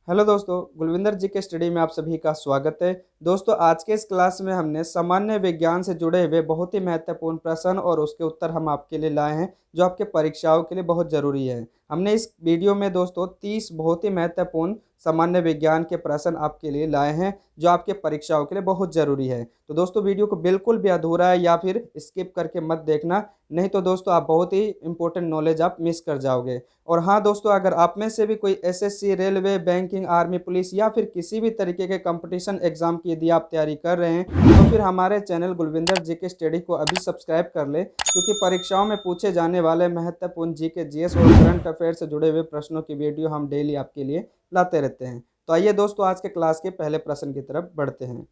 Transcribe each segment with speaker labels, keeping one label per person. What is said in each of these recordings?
Speaker 1: Hello दोस्तों, गुलविंदर जी के study में आप सभी का स्वागत है। दोस्तों, आज के इस क्लास में हमने सामान्य विज्ञान से जुड़े हुए बहुत ही महत्वपूर्ण प्रश्न और उसके उत्तर हम आपके लिए लाए हैं, जो आपके परीक्षाओं के लिए बहुत ज़रूरी है। हमने इस वीडियो में दोस्तों 30 बहुत ही महत्वपूर्ण सामान्य विज्ञान के प्रश्न आपके लिए लाए हैं, जो आपके परीक्षाओं के लिए बहुत ज़रूरी है। तो दोस्तों, वीडियो को बिल्कुल भी अधूरा है या फिर स्किप करके मत देखना, नहीं तो दोस्तों आप बहुत ही इंपॉर्टेंट नॉलेज आप मिस कर जाओगे। और हाँ दोस्तों, अगर आप में से भी कोई SSC, railway, banking, army, police या फिर किसी भी तरीके के कंपटीशन एग्जाम की यदि आप तैयारी कर रहे हैं, तो फिर हमारे चैनल गुलविंदर जी के स्टडी को अभी सब्सक्राइब कर ले, क्योंकि परीक्षाओं में पूछे जाने वाले महत्वपूर्ण जीके, जीएस और करंट अफेयर से जुड़े हुए प्रश्नों की वीडियो हम डेली आपके लिए लाते रहते हैं। तो आइए दोस्तों, आज के क्लास के पहले प्रश्न की तरफ बढ़ते हैं।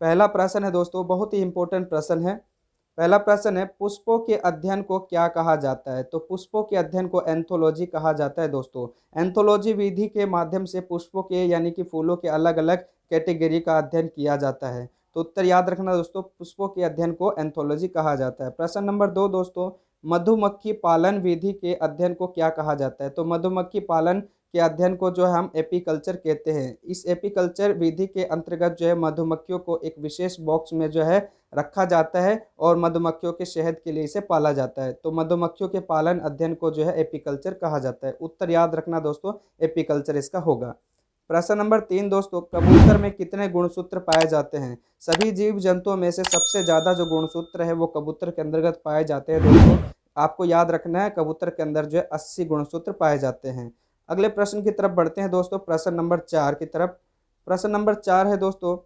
Speaker 1: पहला प्रश्न है दोस्तों, बहुत ही इंपॉर्टेंट प्रश्न है। पहला प्रश्न है, पुष्पों के अध्ययन को क्या कहा जाता है? तो पुष्पों के अध्ययन को एंथोलॉजी कहा जाता है दोस्तों। एंथोलॉजी विधि के माध्यम से पुष्पों के यानी कि फूलों के अलग अलग कैटेगरी का अध्ययन किया जाता है। तो उत्तर याद रखना दोस्तों, पुष्पों के अध्ययन को एंथोलॉजी कहा जाता है। प्रश्न नंबर 2 दोस्तों, मधुमक्खी पालन विधि के अध्ययन को क्या कहा जाता है? तो मधुमक्खी पालन के अध्ययन को जो है हम एपीकल्चर कहते हैं। इस एपीकल्चर विधि के अंतर्गत जो है मधुमक्खियों को एक विशेष बॉक्स में जो है रखा जाता है और मधुमक्खियों के शहद के लिए इसे पाला जाता है। तो मधुमक्खियों के पालन अध्ययन को जो है एपीकल्चर कहा जाता है। उत्तर याद रखना दोस्तों, एपीकल्चर इसका होगा। प्रश्न नंबर 3 दोस्तों, कबूतर में कितने गुणसूत्र पाए जाते हैं? सभी जीव जंतुओं में से सबसे ज्यादा जो गुणसूत्र है वो कबूतर के अंतर्गत पाए जाते हैं दोस्तों। आपको याद रखना है, कबूतर के अंदर जो है 80 गुणसूत्र पाए जाते हैं। अगले प्रश्न की तरफ बढ़ते हैं दोस्तों, प्रश्न नंबर 4 की तरफ। प्रश्न नंबर 4 है दोस्तों,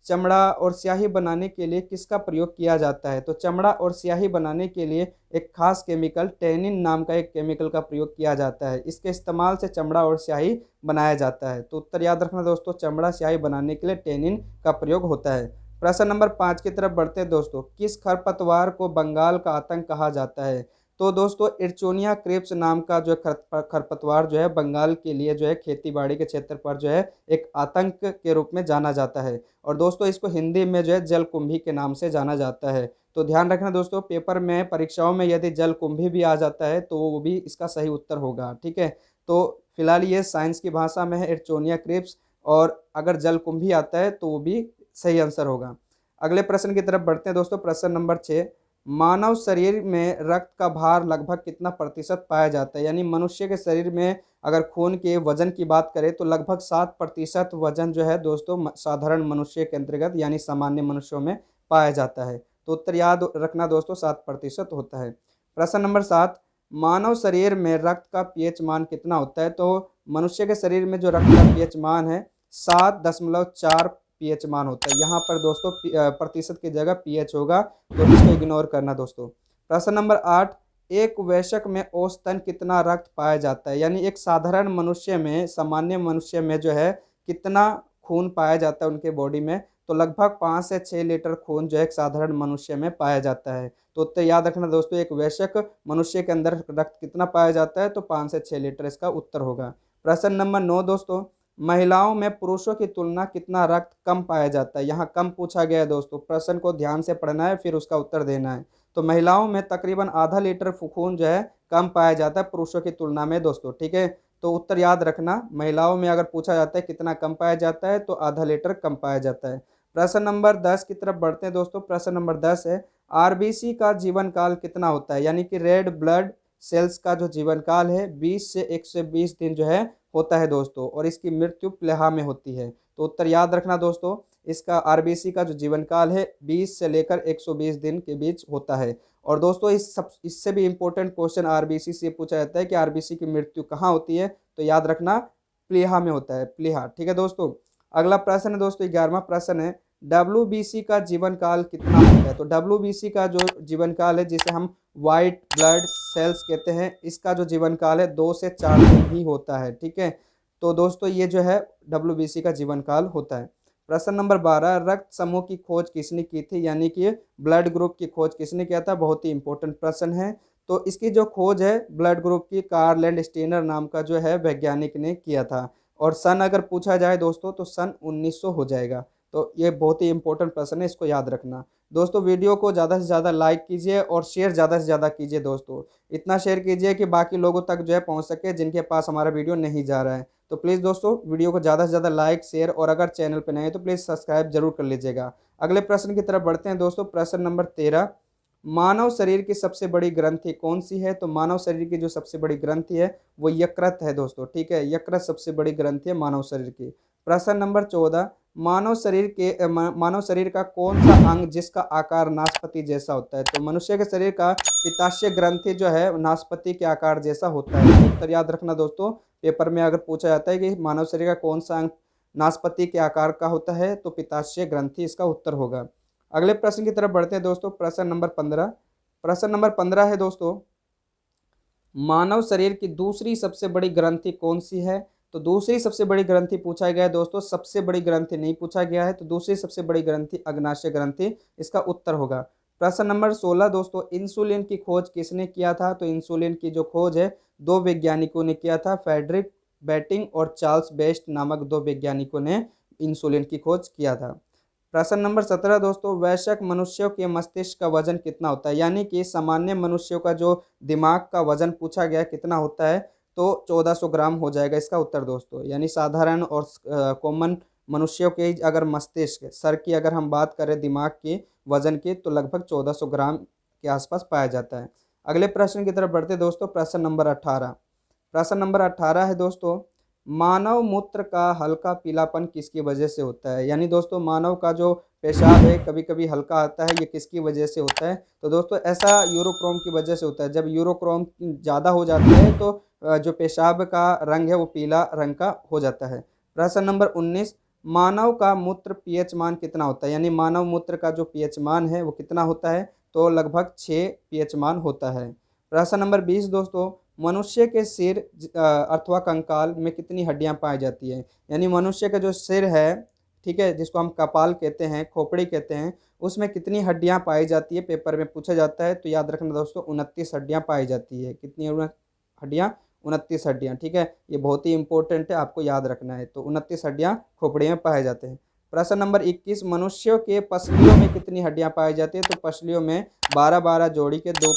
Speaker 1: चमड़ा और स्याही बनाने के लिए किसका प्रयोग किया जाता है? तो चमड़ा और स्याही बनाने के लिए एक खास केमिकल टैनिन नाम का एक केमिकल का प्रयोग किया जाता है। इसके इस्तेमाल से चमड़ा और स्याही बनाया जाता है। तो उत्तर याद रखना दोस्तों, चमड़ा स्याही बनाने के लिए टैनिन का प्रयोग होता है। प्रश्न नंबर 5 की तरफ बढ़ते हैं दोस्तों, किस खरपतवार को बंगाल का आतंक कहा जाता है? तो दोस्तों, इर्चोनिया क्रिप्स नाम का जो खरपतवार जो है बंगाल के लिए जो है खेती बाड़ी के क्षेत्र पर जो है एक आतंक के रूप में जाना जाता है। और दोस्तों, इसको हिंदी में जो है जलकुंभी के नाम से जाना जाता है। तो ध्यान रखना दोस्तों, पेपर में परीक्षाओं में यदि जलकुंभी भी आ जाता है तो वो भी इसका सही उत्तर होगा। ठीक है, तो फिलहाल ये साइंस की भाषा में है इर्चोनिया क्रिप्स, और अगर जलकुंभी आता है तो वो भी सही आंसर होगा। अगले प्रश्न की तरफ बढ़ते हैं दोस्तों, प्रश्न नंबर 6, मानव शरीर में रक्त का भार लगभग कितना प्रतिशत पाया जाता है? यानी मनुष्य के शरीर में अगर खून के वजन की बात करें तो लगभग 7% वजन जो है दोस्तों साधारण मनुष्य के अंतर्गत यानी सामान्य मनुष्यों में पाया जाता है। तो उत्तर याद रखना दोस्तों, 7% होता है। प्रश्न नंबर 7, मानव शरीर में रक्त का पीएच मान कितना होता है? तो मनुष्य के शरीर में जो रक्त का पीएच मान है 7.4 पीएच मान होता है। यहाँ पर दोस्तों प्रतिशत की जगह पीएच होगा, तो इसको इग्नोर करना दोस्तों। प्रश्न नंबर 8, एक वयस्क में औसतन कितना रक्त पाया जाता है? यानी एक साधारण मनुष्य में, सामान्य मनुष्य में जो है कितना खून पाया जाता है उनके बॉडी में? तो लगभग 5 से 6 लीटर खून जो है एक साधारण मनुष्य में पाया जाता है। तो उत्तर याद रखना दोस्तों, एक वयस्क मनुष्य के अंदर रक्त कितना पाया जाता है? तो 5 से 6 लीटर इसका उत्तर होगा। प्रश्न नंबर 9 दोस्तों, महिलाओं में पुरुषों की तुलना कितना रक्त कम पाया जाता है? यहाँ कम पूछा गया है दोस्तों, प्रश्न को ध्यान से पढ़ना है फिर उसका उत्तर देना है। तो महिलाओं में तकरीबन आधा लीटर खून जो है कम पाया जाता है पुरुषों की तुलना में दोस्तों। ठीक है, तो उत्तर याद रखना, महिलाओं में अगर पूछा जाता है कितना कम पाया जाता है तो आधा लीटर कम पाया जाता है। प्रश्न नंबर 10 की तरफ बढ़ते हैं दोस्तों। प्रश्न नंबर 10 है, आरबीसी का जीवन काल कितना होता है? यानी कि रेड ब्लड सेल्स का जो जीवन काल है 20 से 120 दिन जो है होता है दोस्तों, और इसकी मृत्यु प्लेहा में होती है। तो उत्तर याद रखना दोस्तों, इसका आरबीसी का जो जीवन काल है 20 से लेकर 120 दिन के बीच होता है। और दोस्तों, इससे भी इम्पोर्टेंट क्वेश्चन आरबीसी से पूछा जाता है कि आरबीसी की मृत्यु कहाँ होती है? तो याद रखना, प्लीहा में होता है, प्लीहा। ठीक है दोस्तों, अगला प्रश्न है दोस्तों, 11वां प्रश्न है, डब्ल्यूबीसी का जीवन काल कितना होता है? तो डब्ल्यूबीसी का जो जीवन काल है, जिसे हम वाइट ब्लड सेल्स कहते हैं, इसका जो जीवन काल है 2 से 4 दिन ही होता है। ठीक है, तो दोस्तों ये जो है डब्ल्यूबीसी का जीवन काल होता है। प्रश्न नंबर 12, रक्त समूह की खोज किसने की थी? यानी कि ब्लड ग्रुप की खोज किसने किया था? बहुत ही इंपॉर्टेंट प्रश्न है। तो इसकी जो खोज है ब्लड ग्रुप की, कार्ल लैंडस्टीनर नाम का जो है वैज्ञानिक ने किया था। और सन अगर पूछा जाए दोस्तों तो सन 1900 हो जाएगा। तो ये बहुत ही इंपॉर्टेंट प्रश्न है, इसको याद रखना दोस्तों। वीडियो को ज़्यादा से ज़्यादा लाइक कीजिए और शेयर ज़्यादा से ज़्यादा कीजिए दोस्तों। इतना शेयर कीजिए कि बाकी लोगों तक जो है पहुंच सके जिनके पास हमारा वीडियो नहीं जा रहा है। तो प्लीज़ दोस्तों वीडियो को ज़्यादा से ज़्यादा लाइक शेयर और अगर चैनल पर नए हैं तो प्लीज़ सब्सक्राइब जरूर कर लीजिएगा। अगले प्रश्न की तरफ बढ़ते हैं दोस्तों। प्रश्न नंबर 13, मानव शरीर की सबसे बड़ी ग्रंथि कौन सी है? तो मानव शरीर की जो सबसे बड़ी ग्रंथि है वो यकृत है दोस्तों। ठीक है, यकृत सबसे बड़ी ग्रंथि है मानव शरीर की। प्रश्न नंबर 14, मानव शरीर का कौन सा अंग जिसका आकार नाशपाती जैसा होता है? तो मनुष्य के शरीर का पित्ताशय ग्रंथि जो है नाशपाती के आकार जैसा होता है। उत्तर याद रखना दोस्तों, पेपर में अगर पूछा जाता है कि मानव शरीर का कौन सा अंग नाशपाती के आकार का होता है तो पित्ताशय ग्रंथि इसका उत्तर होगा। अगले प्रश्न की तरफ बढ़ते हैं दोस्तों। प्रश्न नंबर 15, प्रश्न नंबर 15 है दोस्तों, मानव शरीर की दूसरी सबसे बड़ी ग्रंथि कौन सी है? तो दूसरी सबसे बड़ी ग्रंथि पूछा गया है दोस्तों, सबसे बड़ी ग्रंथि नहीं पूछा गया है। तो दूसरी सबसे बड़ी ग्रंथि अग्नाशय ग्रंथि इसका उत्तर होगा। प्रश्न नंबर 16 दोस्तों, इंसुलिन की खोज किसने किया था? तो इंसुलिन की जो खोज है दो वैज्ञानिकों ने किया था, फ्रेडरिक बेंटिंग और चार्ल्स बेस्ट नामक दो वैज्ञानिकों ने इंसुलिन की खोज किया था। प्रश्न नंबर 17 दोस्तों, वयस्क मनुष्यों के मस्तिष्क का वजन कितना होता है? यानी कि सामान्य मनुष्यों का जो दिमाग का वजन पूछा गया कितना होता है तो 1400 ग्राम हो जाएगा इसका उत्तर दोस्तों। यानी साधारण और कॉमन मनुष्यों के अगर मस्तिष्क सर की अगर हम बात करें दिमाग की वजन की तो लगभग 1400 ग्राम के आसपास पाया जाता है। अगले प्रश्न की तरफ बढ़ते दोस्तों। प्रश्न नंबर 18, प्रश्न नंबर 18 है दोस्तों, मानव मूत्र का हल्का पीलापन किसकी वजह से होता है? यानी दोस्तों मानव का जो पेशाब है कभी कभी हल्का आता है, ये किसकी वजह से होता है? तो दोस्तों ऐसा यूरोक्रोम की वजह से होता है। जब यूरोक्रोम ज़्यादा हो जाता है तो जो पेशाब का रंग है वो पीला रंग का हो जाता है। प्रश्न नंबर 19, मानव का मूत्र पीएच मान कितना होता है? यानी मानव मूत्र का जो पीएच मान है वो कितना होता है? तो लगभग 6 पीएच मान होता है। प्रश्न नंबर 20 दोस्तों, मनुष्य के सिर अथवा कंकाल में कितनी हड्डियां पाई जाती है? यानी मनुष्य का जो सिर है, ठीक है, जिसको हम कपाल कहते हैं, खोपड़ी कहते हैं, उसमें कितनी हड्डियां पाई जाती है पेपर में पूछा जाता है। तो याद रखना दोस्तों 29 हड्डियां पाई जाती है। कितनी हड्डियां? 29 हड्डियां। ठीक है, ये बहुत ही इंपॉर्टेंट है, आपको याद रखना है। तो 29 हड्डियां खोपड़ी में पाए जाते हैं। प्रश्न नंबर 21, मनुष्यों के पसलियों में कितनी हड्डियां पाई जाती है? तो पसलियों में 12-12 जोड़ी के दो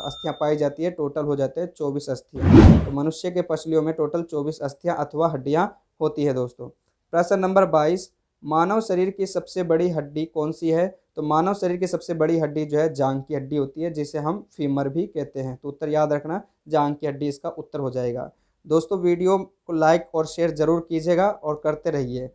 Speaker 1: अस्थियां पाई जाती है, टोटल हो जाते हैं 24 अस्थियां। तो मनुष्य के पसलियों में टोटल 24 अस्थियां अथवा हड्डियां होती है दोस्तों। प्रश्न नंबर 22, मानव शरीर की सबसे बड़ी हड्डी कौन सी है? तो मानव शरीर की सबसे बड़ी हड्डी जो है जांघ की हड्डी होती है, जिसे हम फीमर भी कहते हैं। तो उत्तर याद रखना, जांघ की हड्डी इसका उत्तर हो जाएगा। दोस्तों वीडियो को लाइक और शेयर जरूर कीजिएगा और करते रहिए।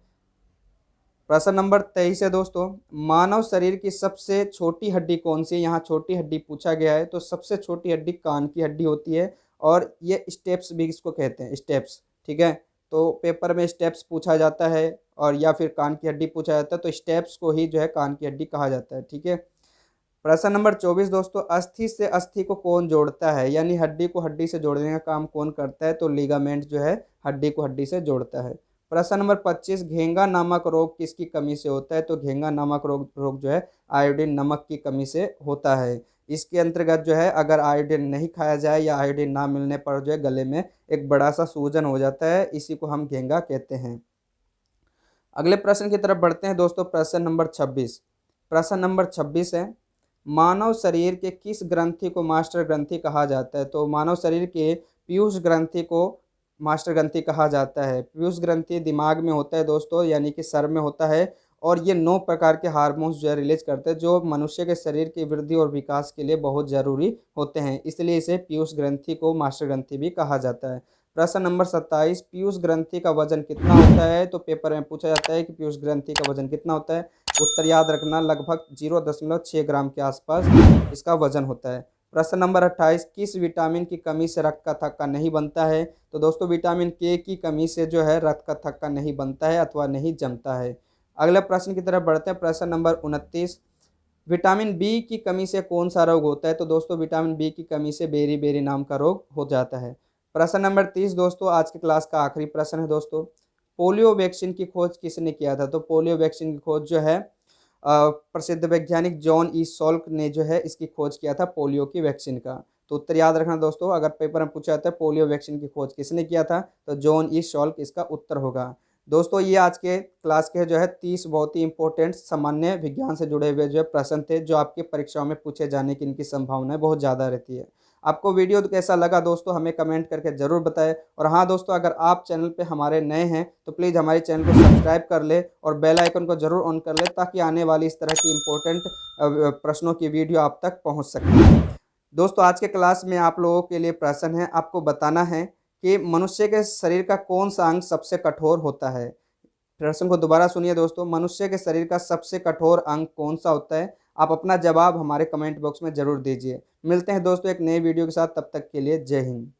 Speaker 1: प्रश्न नंबर 23 है दोस्तों, मानव शरीर की सबसे छोटी हड्डी कौन सी है? यहाँ छोटी हड्डी पूछा गया है, तो सबसे छोटी हड्डी कान की हड्डी होती है और ये स्टेप्स भी इसको कहते हैं, स्टेप्स। ठीक है, तो पेपर में स्टेप्स पूछा जाता है और या फिर कान की हड्डी पूछा जाता है, तो स्टेप्स को ही जो है कान की हड्डी कहा जाता है। ठीक है। प्रश्न नंबर 24 दोस्तों, अस्थि से अस्थि को कौन जोड़ता है? यानी हड्डी को हड्डी से जोड़ने का काम कौन करता है? तो लिगामेंट जो है हड्डी को हड्डी से जोड़ता है। प्रश्न नंबर 25, घेंगा नामक रोग किसकी कमी से होता है? तो घेंगा नामक रोग जो है आयोडीन नमक की कमी से होता है। इसके अंतर्गत जो है अगर आयोडीन नहीं खाया जाए या आयोडीन ना मिलने पर जो है गले में एक बड़ा सा सूजन हो जाता है, इसी को हम घेंगा कहते हैं। अगले प्रश्न की तरफ बढ़ते हैं दोस्तों। प्रश्न नंबर 26, प्रश्न नंबर 26 है, मानव शरीर के किस ग्रंथि को मास्टर ग्रंथि कहा जाता है? तो मानव शरीर के पीयूष ग्रंथि को मास्टर ग्रंथि कहा जाता है। पीयूष ग्रंथि दिमाग में होता है दोस्तों, यानी कि सर में होता है, और ये 9 प्रकार के हार्मोन्स जो है रिलीज करते हैं जो मनुष्य के शरीर की वृद्धि और विकास के लिए बहुत जरूरी होते हैं, इसलिए इसे पीयूष ग्रंथि को मास्टर ग्रंथि भी कहा जाता है। प्रश्न नंबर 27, पीयूष ग्रंथि का वजन कितना होता है? तो पेपर में पूछा जाता है कि पीयूष ग्रंथि का वजन कितना होता है। उत्तर याद रखना, लगभग 0.6 ग्राम के आसपास इसका वजन होता है। प्रश्न नंबर 28, किस विटामिन की कमी से रक्त का थक्का नहीं बनता है? तो दोस्तों विटामिन के की कमी से जो है रक्त का थक्का नहीं बनता है अथवा नहीं जमता है। अगले प्रश्न की तरफ बढ़ते हैं। प्रश्न नंबर 29, विटामिन बी की कमी से कौन सा रोग होता है? तो दोस्तों विटामिन बी की कमी से बेरी बेरी नाम का रोग हो जाता है। प्रश्न नंबर 30 दोस्तों, आज की क्लास का आखिरी प्रश्न है दोस्तों, पोलियो वैक्सीन की खोज किसने किया था? तो पोलियो वैक्सीन की खोज जो है प्रसिद्ध वैज्ञानिक जॉन ई सॉल्क ने जो है इसकी खोज किया था पोलियो की वैक्सीन का। तो उत्तर याद रखना दोस्तों, अगर पेपर में पूछा जाता है पोलियो वैक्सीन की खोज किसने किया था तो जॉन ई सॉल्क इसका उत्तर होगा। दोस्तों ये आज के क्लास के जो है 30 बहुत ही इंपॉर्टेंट सामान्य विज्ञान से जुड़े हुए जो है प्रश्न थे, जो आपकी परीक्षाओं में पूछे जाने की इनकी संभावनाएं बहुत ज़्यादा रहती है। आपको वीडियो कैसा लगा दोस्तों हमें कमेंट करके ज़रूर बताएं। और हाँ दोस्तों, अगर आप चैनल पे हमारे नए हैं तो प्लीज़ हमारे चैनल को सब्सक्राइब कर ले और बेल आइकन को ज़रूर ऑन कर ले, ताकि आने वाली इस तरह की इम्पोर्टेंट प्रश्नों की वीडियो आप तक पहुँच सके। दोस्तों आज के क्लास में आप लोगों के लिए प्रश्न है, आपको बताना है कि मनुष्य के शरीर का कौन सा अंग सबसे कठोर होता है। प्रश्न को दोबारा सुनिए दोस्तों, मनुष्य के शरीर का सबसे कठोर अंग कौन सा होता है। आप अपना जवाब हमारे कमेंट बॉक्स में जरूर दीजिए। मिलते हैं दोस्तों एक नई वीडियो के साथ, तब तक के लिए जय हिंद।